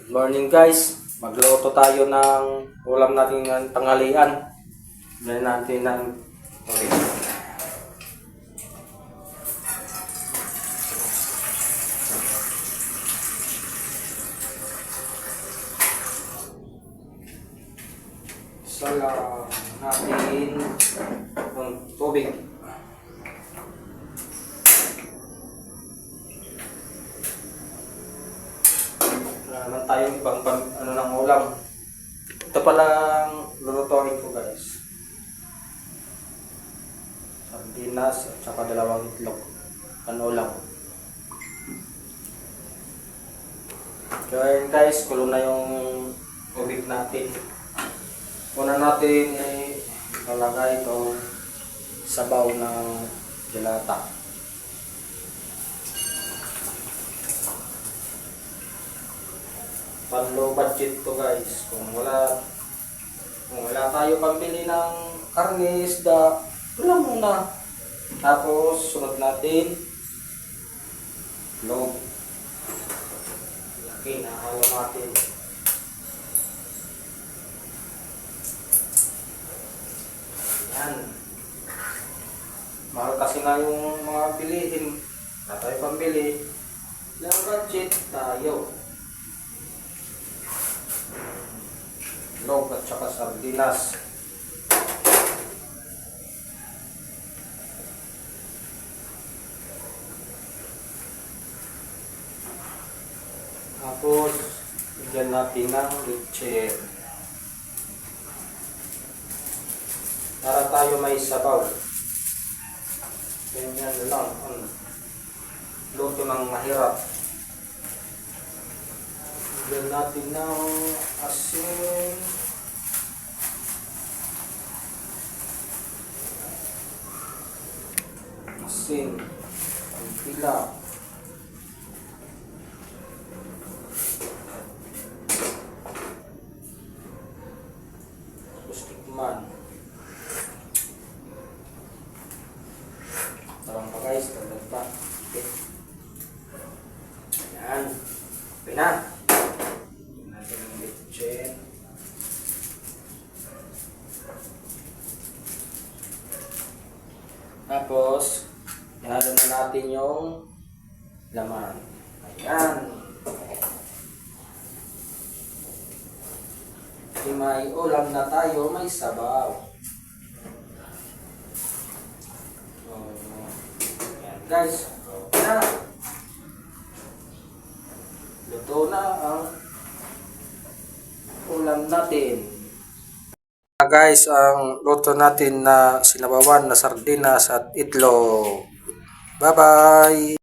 Good morning guys, magluto tayo ng ulam natin ng tanghalian. Bilhin natin ng tubig. Salang natin ng tubig. Naman tayong ibang ng ulam. Ito palang lulutuin ko guys. Sardinas at saka dalawang itlog. Ulam. Kaya guys, kulo na yung tubig natin. Una natin lalagay itong sabaw ng dilata. Low budget to guys. Kung wala tayo pambili ng karne, isda, wala muna. Tapos sunod natin log. Okay, nahalo natin. Yan. Mahal kasi nga yung mga bilihin. Wala tayo pambili. Low budget tayo. Log at saka sardinas. Tapos bigyan natin ng leche para tayo may sabaw. Ganyan lang ang luto ng mahirap. Bigyan natin ng asin. Ang pila. Tapos tikman. Tarang pa guys, tagdag pa. Okay. Yan. Okay na. Natin yung leche. Tapos, ihalo na natin yung laman. Ayan. May ulam na tayo, may sabaw. So, ayan guys. Okay na. Luto na ang ulam natin. Guys, ang luto natin na sinabawan na sardinas at itlog. Bye-bye!